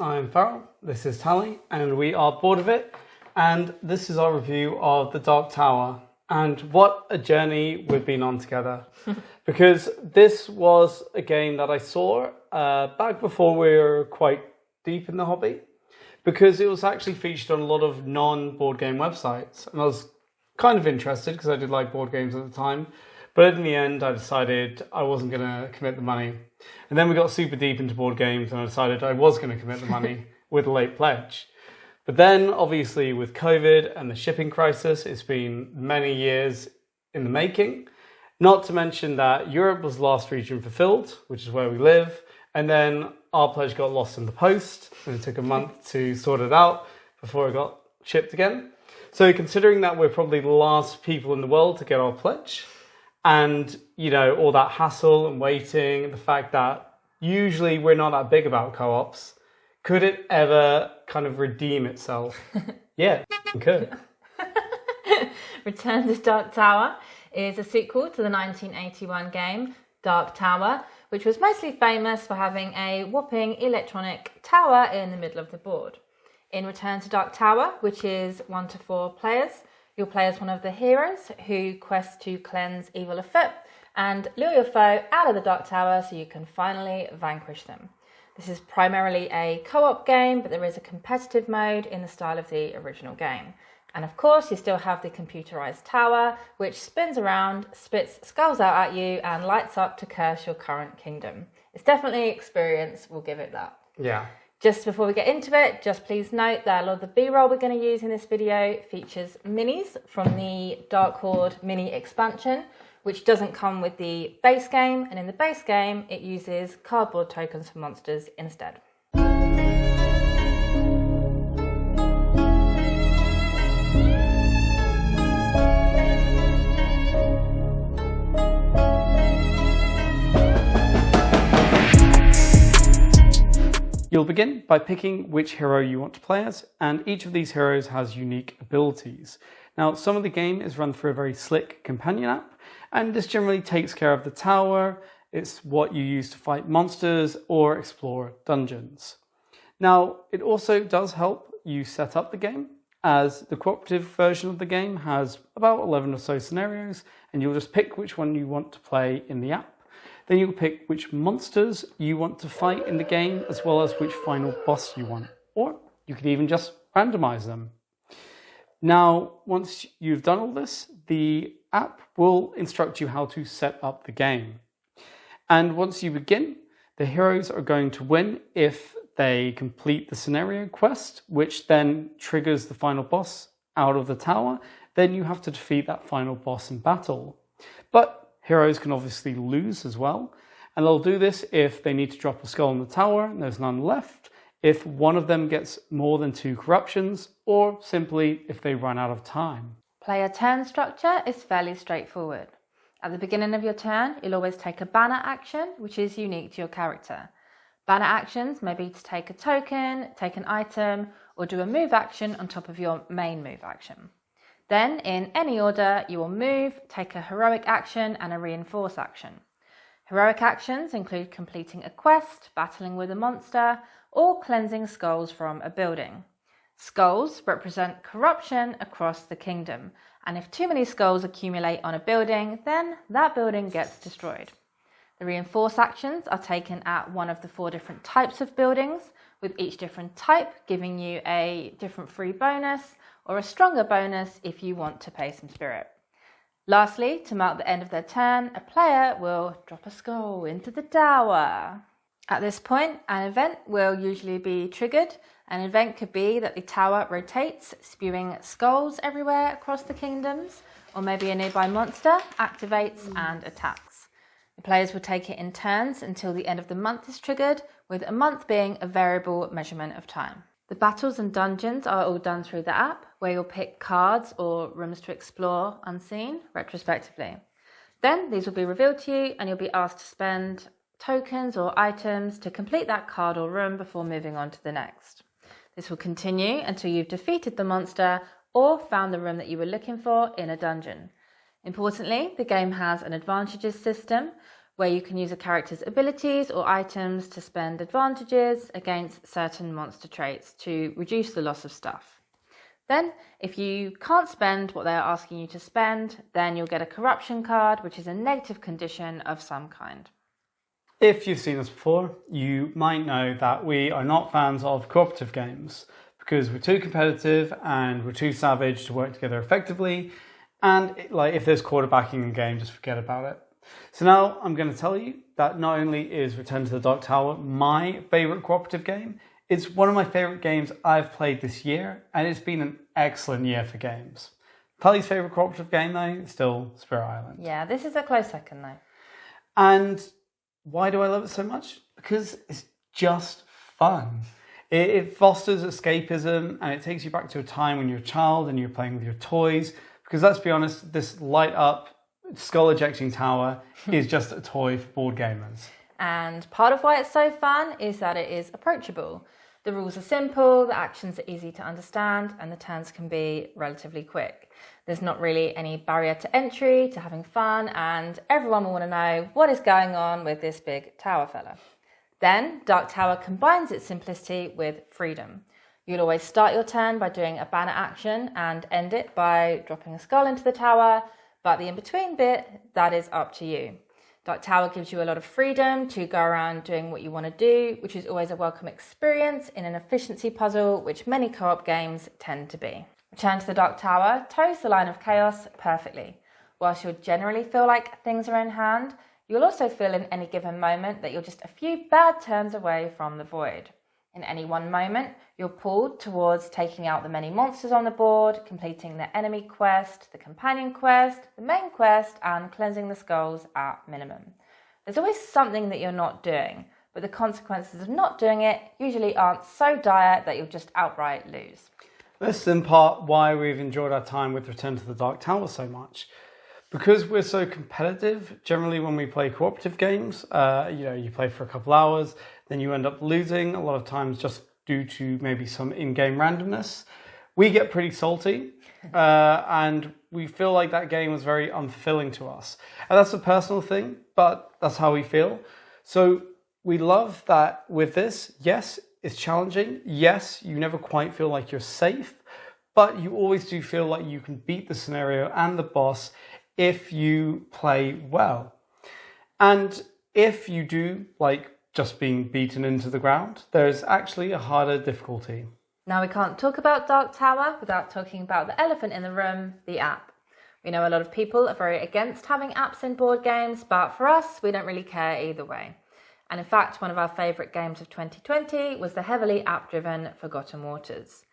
I'm Farrell, this is Tallie, and we are bored of it, and this is our review of the Dark Tower. And what a journey we've been on together, because this was a game that I saw back before we were quite deep in the hobby, because it was actually featured on a lot of non-board game websites, and I was kind of interested because I did like board games at the time. But in the end, I decided I wasn't going to commit the money. And then we got super deep into board games and I decided I was going to commit the money with a late pledge. But then, obviously, with COVID and the shipping crisis, it's been many years in the making. Not to mention that Europe was the last region fulfilled, which is where we live. And then our pledge got lost in the post and it took a month to sort it out before it got shipped again. So considering that we're probably the last people in the world to get our pledge, and, you know, all that hassle and waiting, and the fact that usually we're not that big about co-ops, could it ever kind of redeem itself? Yeah, it could. Return to Dark Tower is a sequel to the 1981 game Dark Tower, which was mostly famous for having a whopping electronic tower in the middle of the board. In Return to Dark Tower, which is 1 to 4 players, you'll play as one of the heroes who quest to cleanse evil afoot and lure your foe out of the Dark Tower so you can finally vanquish them. This is primarily a co-op game, but there is a competitive mode in the style of the original game. And of course, you still have the computerized tower, which spins around, spits skulls out at you, and lights up to curse your current kingdom. It's definitely experience, we'll give it that. Yeah. Just before we get into it, just please note that a lot of the B-roll we're going to use in this video features minis from the Dark Horde mini expansion, which doesn't come with the base game, and in the base game it uses cardboard tokens for monsters instead. You'll begin by picking which hero you want to play as, and each of these heroes has unique abilities. Now, some of the game is run through a very slick companion app, and this generally takes care of the tower. It's what you use to fight monsters or explore dungeons. Now, it also does help you set up the game, as the cooperative version of the game has about 11 or so scenarios, and you'll just pick which one you want to play in the app. Then you'll pick which monsters you want to fight in the game, as well as which final boss you want. Or you could even just randomize them. Now, once you've done all this, the app will instruct you how to set up the game. And once you begin, the heroes are going to win if they complete the scenario quest, which then triggers the final boss out of the tower. Then you have to defeat that final boss in battle. But heroes can obviously lose as well, and they'll do this if they need to drop a skull in the tower and there's none left, if one of them gets more than 2 corruptions, or simply if they run out of time. Player turn structure is fairly straightforward. At the beginning of your turn, you'll always take a banner action, which is unique to your character. Banner actions may be to take a token, take an item, or do a move action on top of your main move action. Then, in any order, you will move, take a heroic action and a reinforce action. Heroic actions include completing a quest, battling with a monster, or cleansing skulls from a building. Skulls represent corruption across the kingdom, and if too many skulls accumulate on a building, then that building gets destroyed. The reinforce actions are taken at one of the 4 different types of buildings, with each different type giving you a different free bonus, or a stronger bonus if you want to pay some spirit. Lastly, to mark the end of their turn, a player will drop a skull into the tower. At this point, an event will usually be triggered. An event could be that the tower rotates, spewing skulls everywhere across the kingdoms, or maybe a nearby monster activates and attacks. The players will take it in turns until the end of the month is triggered, with a month being a variable measurement of time. The battles and dungeons are all done through the app, where you'll pick cards or rooms to explore unseen, retrospectively. Then these will be revealed to you and you'll be asked to spend tokens or items to complete that card or room before moving on to the next. This will continue until you've defeated the monster or found the room that you were looking for in a dungeon. Importantly, the game has an advantages system, where you can use a character's abilities or items to spend advantages against certain monster traits to reduce the loss of stuff. Then, if you can't spend what they are asking you to spend, then you'll get a corruption card, which is a negative condition of some kind. If you've seen us before, you might know that we are not fans of cooperative games because we're too competitive and we're too savage to work together effectively. And if there's quarterbacking in the game, just forget about it. So now I'm going to tell you that not only is Return to the Dark Tower my favourite cooperative game, it's one of my favourite games I've played this year, and it's been an excellent year for games. Tallie's favourite cooperative game though is still Spirit Island. Yeah, this is a close second though. And why do I love it so much? Because it's just fun. It fosters escapism and it takes you back to a time when you're a child and you're playing with your toys. Because let's be honest, this light up skull ejecting tower is just a toy for board gamers. And part of why it's so fun is that it is approachable. The rules are simple, the actions are easy to understand, and the turns can be relatively quick. There's not really any barrier to entry, to having fun, and everyone will want to know what is going on with this big tower fella. Then, Dark Tower combines its simplicity with freedom. You'll always start your turn by doing a banner action and end it by dropping a skull into the tower, but the in-between bit, that is up to you. Dark Tower gives you a lot of freedom to go around doing what you want to do, which is always a welcome experience in an efficiency puzzle, which many co-op games tend to be. Return to the Dark Tower toes the line of chaos perfectly. Whilst you'll generally feel like things are in hand, you'll also feel in any given moment that you're just a few bad turns away from the void. In any one moment, you're pulled towards taking out the many monsters on the board, completing the enemy quest, the companion quest, the main quest, and cleansing the skulls at minimum. There's always something that you're not doing, but the consequences of not doing it usually aren't so dire that you'll just outright lose. This is in part why we've enjoyed our time with Return to the Dark Tower so much. Because we're so competitive, generally when we play cooperative games, you play for a couple hours, then you end up losing, a lot of times just due to maybe some in-game randomness. We get pretty salty, and we feel like that game was very unfulfilling to us. And that's a personal thing, but that's how we feel. So we love that with this, yes, it's challenging. Yes, you never quite feel like you're safe, but you always do feel like you can beat the scenario and the boss if you play well. And if you do, just being beaten into the ground, there's actually a harder difficulty. Now we can't talk about Dark Tower without talking about the elephant in the room, the app. We know a lot of people are very against having apps in board games, but for us, we don't really care either way. And in fact, one of our favourite games of 2020 was the heavily app-driven Forgotten Waters.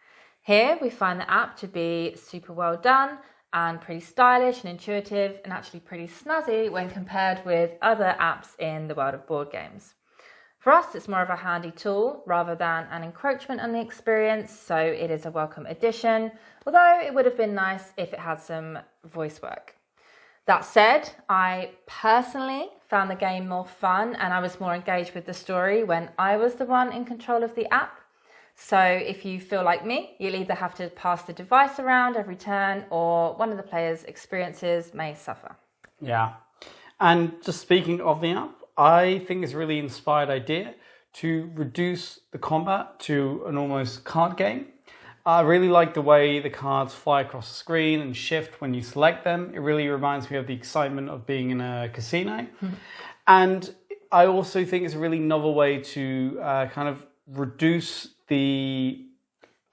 Here, we find the app to be super well done and pretty stylish and intuitive and actually pretty snazzy when compared with other apps in the world of board games. For us, it's more of a handy tool rather than an encroachment on the experience, so it is a welcome addition, although it would have been nice if it had some voice work. That said, I personally found the game more fun and I was more engaged with the story when I was the one in control of the app. So if you feel like me, you'll either have to pass the device around every turn or one of the players' experiences may suffer. Yeah, and just speaking of the app, I think it's a really inspired idea to reduce the combat to an almost card game. I really like the way the cards fly across the screen and shift when you select them. It really reminds me of the excitement of being in a casino. And I also think it's a really novel way to kind of reduce the,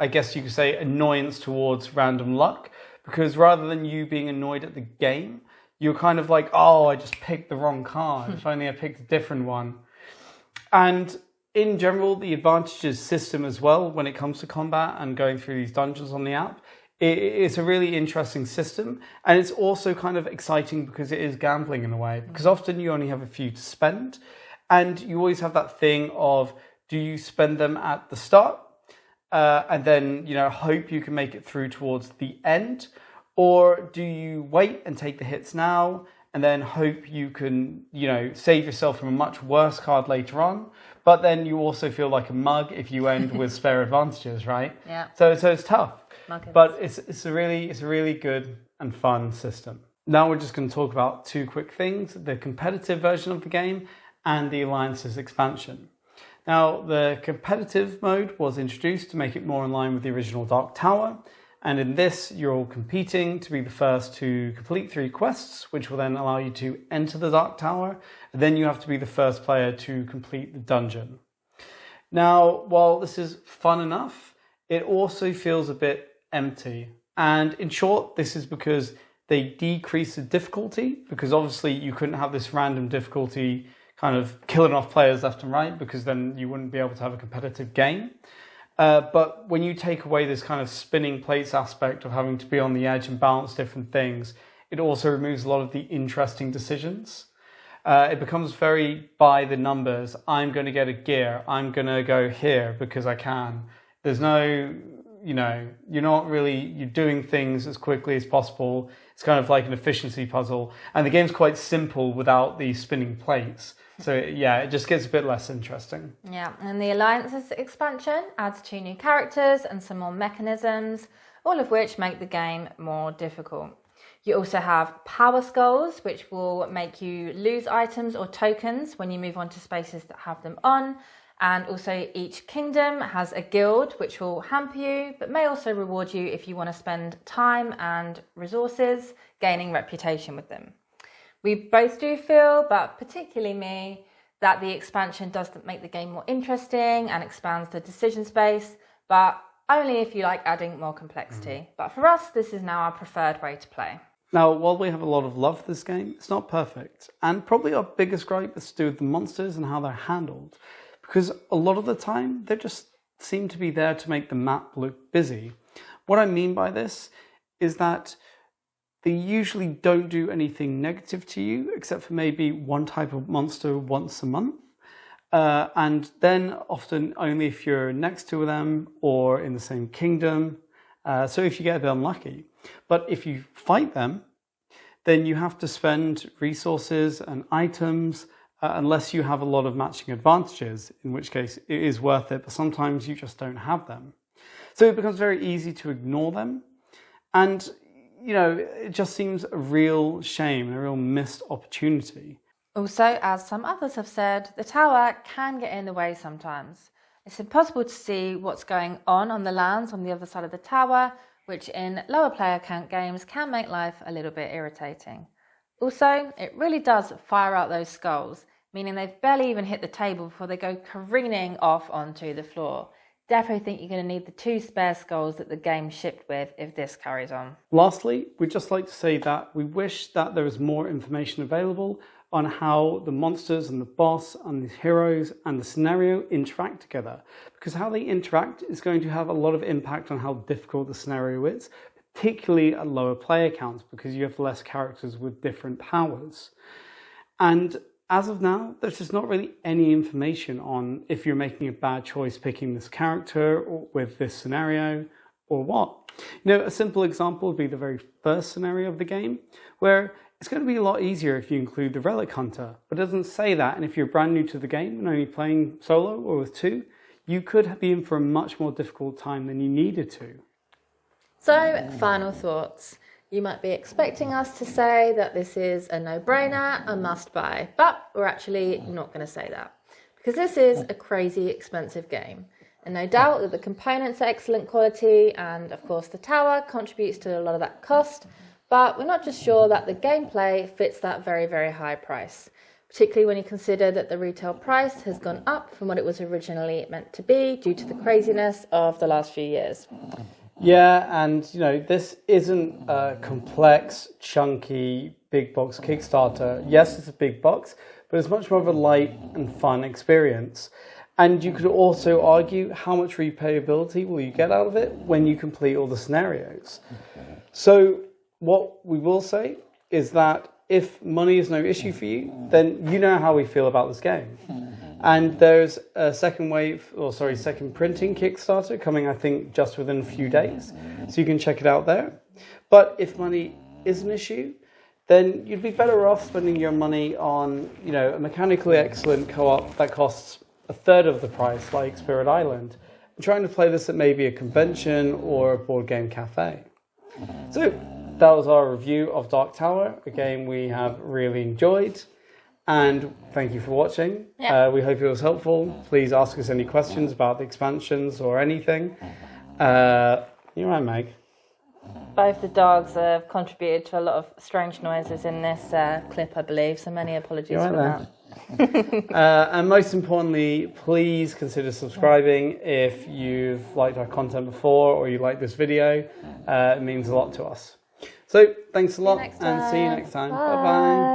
I guess you could say, annoyance towards random luck. Because rather than you being annoyed at the game, you're kind of like, oh, I just picked the wrong card. If only I picked a different one. And in general, the advantages system as well, when it comes to combat and going through these dungeons on the app, it's a really interesting system. And it's also kind of exciting because it is gambling in a way. Because often you only have a few to spend. And you always have that thing of, do you spend them at the start? And then, hope you can make it through towards the end? Or do you wait and take the hits now and then hope you can, save yourself from a much worse card later on? But then you also feel like a mug if you end with spare advantages, right? Yeah. So it's tough. Muggins. But it's a really good and fun system. Now we're just going to talk about two quick things, the competitive version of the game and the Alliances expansion. Now, the competitive mode was introduced to make it more in line with the original Dark Tower, and in this you're all competing to be the first to complete 3 quests, which will then allow you to enter the Dark Tower, and then you have to be the first player to complete the dungeon. Now, while this is fun enough, it also feels a bit empty, and in short, this is because they decrease the difficulty, because obviously you couldn't have this random difficulty kind of killing off players left and right, because then you wouldn't be able to have a competitive game. But when you take away this kind of spinning plates aspect of having to be on the edge and balance different things, it also removes a lot of the interesting decisions. It becomes very by the numbers. I'm going to get a gear. I'm going to go here because I can. There's no, you're doing things as quickly as possible. It's kind of like an efficiency puzzle. And the game's quite simple without the spinning plates. So yeah, it just gets a bit less interesting. Yeah, and the Alliances expansion adds 2 new characters and some more mechanisms, all of which make the game more difficult. You also have power skulls, which will make you lose items or tokens when you move on to spaces that have them on. And also each kingdom has a guild, which will hamper you, but may also reward you if you want to spend time and resources gaining reputation with them. We both do feel, but particularly me, that the expansion does make the game more interesting and expands the decision space, but only if you like adding more complexity. But for us, this is now our preferred way to play. Now, while we have a lot of love for this game, it's not perfect. And probably our biggest gripe is to do with the monsters and how they're handled. Because a lot of the time, they just seem to be there to make the map look busy. What I mean by this is that they usually don't do anything negative to you, except for maybe one type of monster once a month. And then often only if you're next to them or in the same kingdom. So if you get a bit unlucky. But if you fight them, then you have to spend resources and items unless you have a lot of matching advantages, in which case it is worth it, but sometimes you just don't have them. So it becomes very easy to ignore them. And it just seems a real shame and a real missed opportunity. Also, as some others have said, the tower can get in the way sometimes. It's impossible to see what's going on the lands on the other side of the tower, which in lower player count games can make life a little bit irritating. Also, it really does fire out those skulls, meaning they've barely even hit the table before they go careening off onto the floor. Definitely think you're going to need the 2 spare skulls that the game shipped with if this carries on. Lastly, we'd just like to say that we wish that there was more information available on how the monsters and the boss and the heroes and the scenario interact together. Because how they interact is going to have a lot of impact on how difficult the scenario is, particularly at lower player counts, because you have less characters with different powers. And as of now, there's just not really any information on if you're making a bad choice picking this character or with this scenario or what. A simple example would be the very first scenario of the game, where it's going to be a lot easier if you include the Relic Hunter, but it doesn't say that. And if you're brand new to the game and only playing solo or with 2, you could be in for a much more difficult time than you needed to. So, final thoughts. You might be expecting us to say that this is a no-brainer, a must-buy, but we're actually not going to say that, because this is a crazy expensive game. And no doubt that the components are excellent quality, and of course the tower contributes to a lot of that cost, but we're not just sure that the gameplay fits that very, very high price, particularly when you consider that the retail price has gone up from what it was originally meant to be due to the craziness of the last few years. Yeah, and this isn't a complex, chunky, big box Kickstarter. Yes, it's a big box, but it's much more of a light and fun experience. And you could also argue how much replayability will you get out of it when you complete all the scenarios. So what we will say is that if money is no issue for you, then you know how we feel about this game. And there's a second printing Kickstarter coming, I think, just within a few days. So you can check it out there. But if money is an issue, then you'd be better off spending your money on, a mechanically excellent co-op that costs a third of the price, like Spirit Island, and trying to play this at maybe a convention or a board game cafe. So that was our review of Dark Tower, a game we have really enjoyed. And thank you for watching. Yeah. We hope it was helpful. Please ask us any questions about the expansions or anything. You're right, Meg. Both the dogs have contributed to a lot of strange noises in this clip, I believe, so many apologies You're right for that. And most importantly, please consider subscribing if you've liked our content before or you like this video. It means a lot to us. So thanks a lot and see you next time. Bye bye.